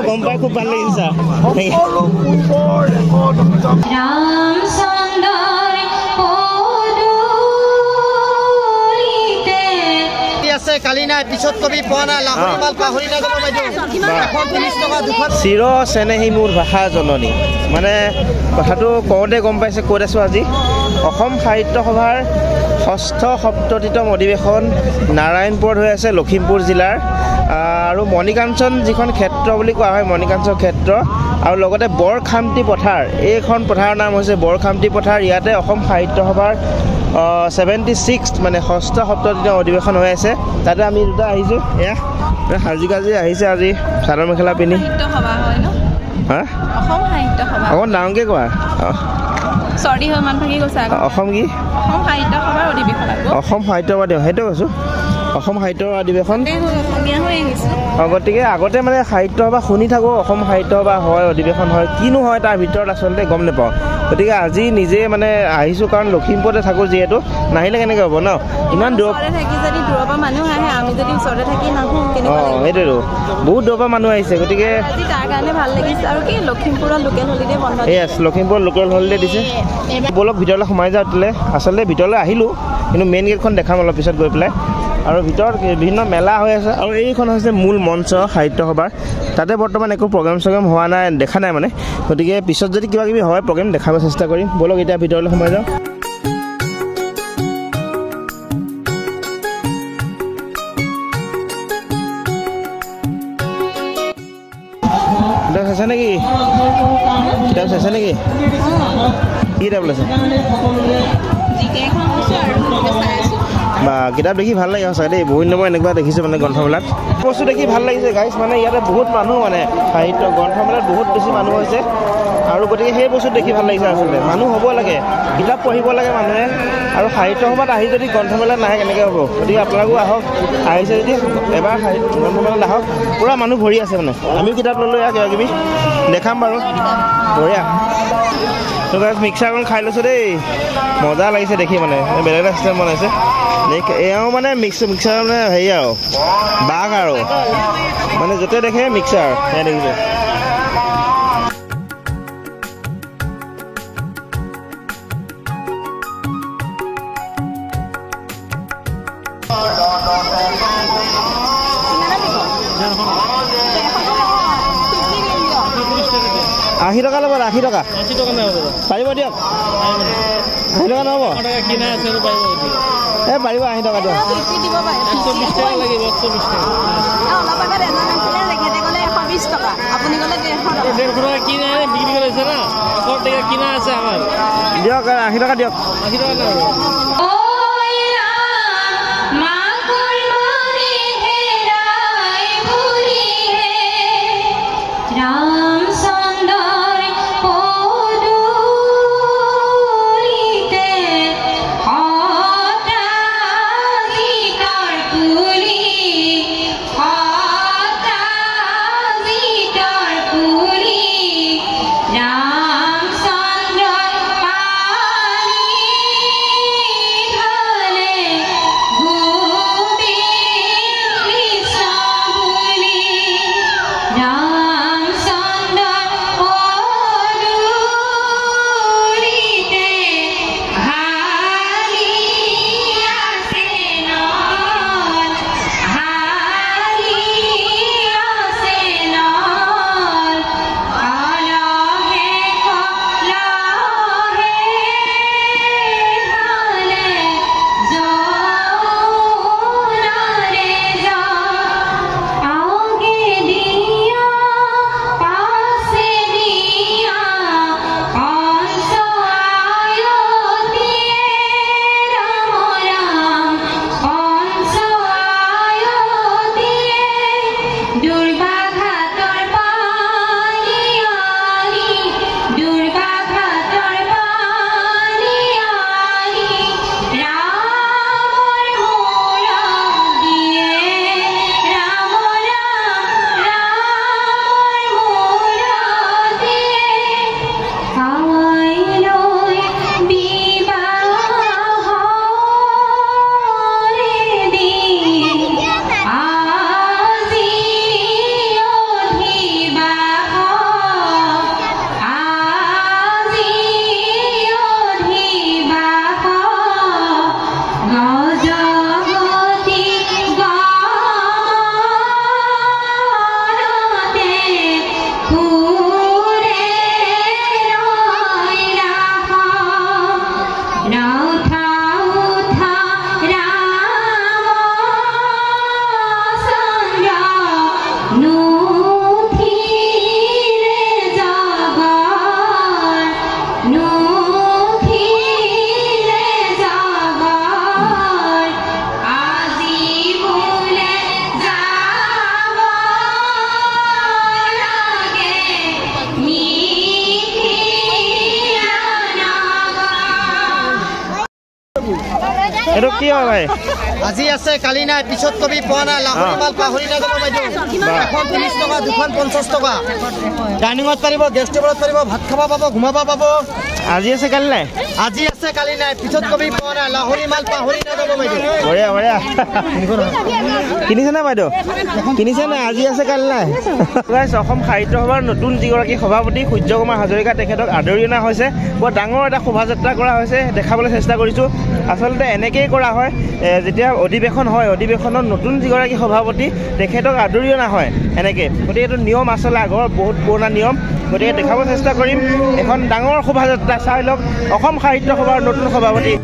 গম পাই খুব ভাল লাগিছে কালি নাই পিছত কবি পোৱা নাই লাহৰিমাল পাহৰি নাগলো বাইদেউ 130 টকা 200 চিৰ চেনেহী মোৰ ভাষা জননী মানে কথাটো কওঁতে গম পাইছে ক'ত আছোঁ আজি অসম সাহিত্য সভাৰ 6ষ্ঠ সপ্ততিতম অধিৱেশন নাৰায়ণপুৰত হৈ আছে লখিমপুৰ জিলাৰ আৰু মণিকাঞ্চন যিখন ক্ষেত্ৰ বুলি কোৱা হয় মণিকাঞ্চন ক্ষেত্ৰ আৰু লগতে বৰখামটি পথাৰ এইখন পথাৰৰ নাম হৈছে বৰখামটি পথাৰ ইয়াতে অসম সাহিত্য সভাৰ 76 মানে 6ষ্ঠ সপ্ততিতম অধিৱেশন হৈ আছে তাতে আমি দুটা আহিছোঁ এয়া সাজি কাজি আহিছে আজি চাদৰ মেখেলা পিন্ধি হা অসম সাহিত্য সভা অকণ ডাঙৰকৈ কোৱা চৰি হয় মান ভাগি গৈছে অসম কি অসম সাহিত্য সভাৰ অধিৱেশন অসম সাহিত্য সভা সেইটো কৈছোঁ অসম সাহিত্য অধিৱেশন অসমীয়া হৈ আহিছোঁ গতিকে আগতে মানে সাহিত্য সভা শুনি থাকোঁ অসম সাহিত্য সভা হয় অধিৱেশন হয় কিনো হয় তাৰ ভিতৰত আচলতে গম নাপাওঁ গতিকে আজি নিজে মানে আহিছোঁ কাৰণ লখিমপুৰতে থাকোঁ যিহেতু নাহিলে কেনেকৈ হ'ব ন ইমান দূৰ থাকি যদি দূৰৰ পৰা মানুহ আহে আমি যদি ওচৰতে থাকি নাহোঁ সেইটোৱেতো বহুত দূৰৰ পৰা মানুহ আহিছে গতিকে আজি তাৰ কাৰণে ভাল লাগিছে আৰু কি লখিমপুৰৰ লোকেল হলিডে বন্ধ লখিমপুৰৰ লোকেল হলিডে দিছে ব'লক ভিতৰলৈ সোমাই যাওঁ তোলে আচলতে ভিতৰলৈ আহিলোঁ কিন্তু মেইন গেটখন দেখাম অলপ পিছত গৈ পেলাই আৰু ভিতৰত বিভিন্ন মেলা হৈ আছে আৰু এইখন হৈছে মূল মঞ্চ সাহিত্য সভাৰ তাতে বৰ্তমান একো প্ৰগ্ৰেম চগ্ৰেম হোৱা নাই দেখা নাই মানে গতিকে পিছত যদি কিবা কিবি হয় প্ৰগ্ৰেম দেখাব চেষ্টা কৰিম ব'লক এতিয়া ভিতৰলৈ সোমাই যাওঁ চাইছা নেকি কিতাপ চাইছা নেকি কি কিতাপ লৈছে বা কিতাপ দেখি ভাল লাগে সঁচাকৈ দেই বহুত দিনৰ মই এনেকুৱা দেখিছোঁ মানে গ্ৰন্থমেলাত বস্তু দেখি ভাল লাগিছে গাইজ মানে ইয়াতে বহুত মানুহ মানে সাহিত্য গ্ৰন্থমেলাত বহুত বেছি মানুহ হৈছে আৰু গতিকে সেই বস্তু দেখি ভাল লাগিছে আচলতে মানুহ হ'ব লাগে কিতাপ পঢ়িব লাগে মানুহে আৰু সাহিত্য সভাত আহি যদি গ্ৰন্থমেলাত নাহে কেনেকৈ হ'ব গতিকে আপোনালোকো আহক আহিছে যদি এবাৰ গ্ৰন্থমেলাত আহক পূৰা মানুহ ভৰি আছে মানে আমিও কিতাপ ল'লোঁ কিবা কিবি দেখাম বাৰু বঢ়িয়া তো গাইজ মিক্সাৰখন খাই লৈছোঁ দেই মজা লাগিছে দেখি মানে বেলেগ এটা চিষ্টেম বনাইছে এওঁ মানে মিক্সাৰ মানে হেৰি আৰু বাঘ আৰু মানে য'তে দেখে মিক্সাৰ সেয়া দেখিছে $80 ল'ব 80 টকা পাৰিব দিয়ক 80 টকা নহ'ব এই পাৰিব 80 টকা দিয়ক দিয়ক 80 টকা দিয়ক এইটো কি হয় ভাই আজি আছে কালি নাই পিছত কবি পোৱা নাই লাহৰি মাল পাহৰি নাযাব বাইদেউ এখন 30 টকা দুখন 50 টকা ডাইনিঙত পাৰিব গেষ্ট টেবুলত পাৰিব ভাত খাব পাব ঘুমাব পাব আজি আছে কালি নাই আজি আছে কালি নাই পিছত কবি পোৱা নাই লাহৰি মাল পাহৰি নাযাব বাইদেউ বঢ়িয়া বঢ়িয়া কিনিছে না বাইদেউ কিনিছে না আজি আছে কালি নাই গাইছ অসম সাহিত্য সভাৰ নতুন যিগৰাকী সভাপতি সূৰ্য কুমাৰ হাজৰিকা তেখেতক আদৰি অনা হৈছে বৰ ডাঙৰ এটা শোভাযাত্ৰা কৰা হৈছে দেখাবলৈ চেষ্টা কৰিছোঁ আচলতে এনেকেই কৰা হয় যেতিয়া অধিৱেশন হয় অধিৱেশনৰ নতুন যিগৰাকী সভাপতি তেখেতক আদৰি অনা হয় এনেকৈ গতিকে এইটো নিয়ম আচলতে আগৰ বহুত পুৰণা নিয়ম গতিকে দেখাব চেষ্টা কৰিম এখন ডাঙৰ শোভাযাত্ৰা চাই লওক অসম সাহিত্য সভাৰ নতুন সভাপতি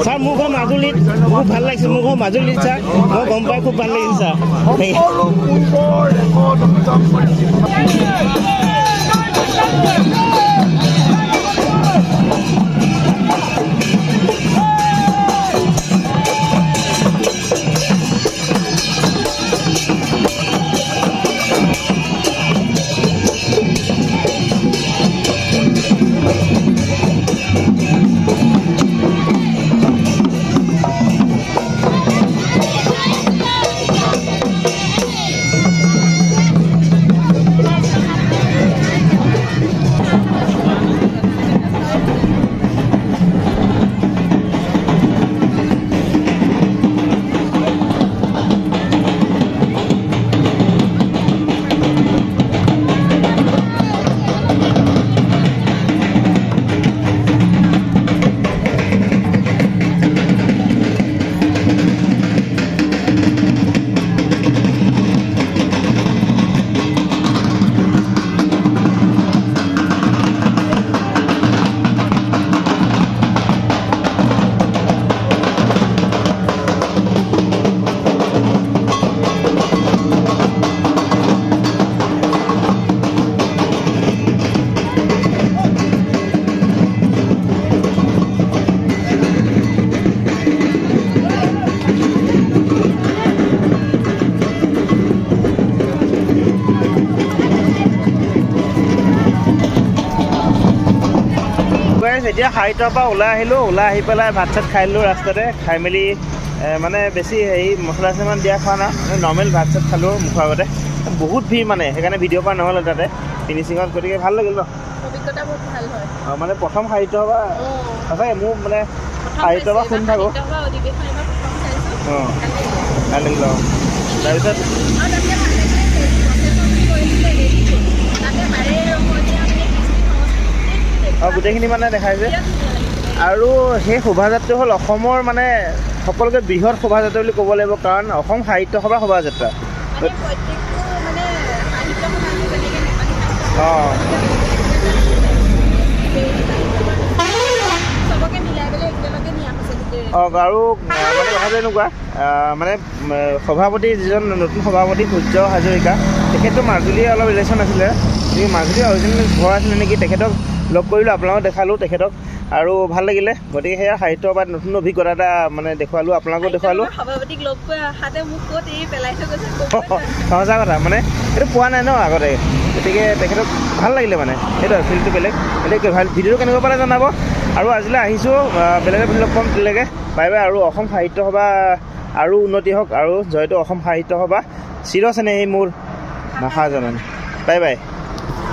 ছাৰ মোৰ ঘৰ মাজুলীত খুব ভাল লাগিছে মোৰ ঘৰ মাজুলীত ছাৰ মই গম পাই খুব ভাল লাগিছে এতিয়া সাহিত্যৰ পৰা ওলাই আহিলোঁ ওলাই আহি পেলাই ভাত চাত খাই দিলোঁ ৰাস্তাতে খাই মেলি মানে বেছি হেৰি মছলা চছলা দিয়া খোৱা নাই নৰ্মেল ভাত চাত খালোঁ মুখৰ আগতে বহুত ভিৰ মানে সেইকাৰণে ভিডিঅ' কৰা নহ'লে তাতে ফিনিচিঙত গতিকে ভাল লাগিল ন মানে প্ৰথম সাহিত্য সভা সঁচাকৈ মোৰ মানে সাহিত্য সভা শুনি থাকোঁ অঁ ভাল লাগিল তাৰপিছত গোটেইখিনি মানে দেখাইছে আৰু সেই শোভাযাত্ৰা হ'ল অসমৰ মানে সকলোকে বৃহৎ শোভাযাত্ৰা বুলি ক'ব লাগিব কাৰণ অসম সাহিত্য সভা শোভাযাত্ৰা অঁ অঁ আৰু মানে কথাটো এনেকুৱা মানে সভাপতি যিজন নতুন সভাপতি সূৰ্য হাজৰিকা তেখেতটো মাজুলীয়ে অলপ ৰিলেশ্যন আছিলে মাজুলীৰ অৰিজিনেল ঘৰ আছিলে নেকি তেখেতক লগ কৰিলোঁ আপোনালোকক দেখালোঁ তেখেতক আৰু ভাল লাগিলে গতিকে সেয়া সাহিত্য সভাত নতুন অভিজ্ঞতা এটা মানে দেখুৱালোঁ আপোনালোকো দেখুৱালোঁ সঁচা কথা মানে এইটো পোৱা নাই ন আগতে গতিকে তেখেতক ভাল লাগিলে মানে সেইটো ফিল্ডটো বেলেগ এতিয়া ভিডিঅ'টো কেনেকুৱা পালে জনাব আৰু আজিলৈ আহিছোঁ বেলেগ লগ পাম তেতিয়ালৈকে বাই বাই আৰু অসম সাহিত্য সভা আৰু উন্নতি হওক আৰু জয়টো অসম সাহিত্য সভা চিৰচেনেহী মোৰ ভাষা জননী বাই বাই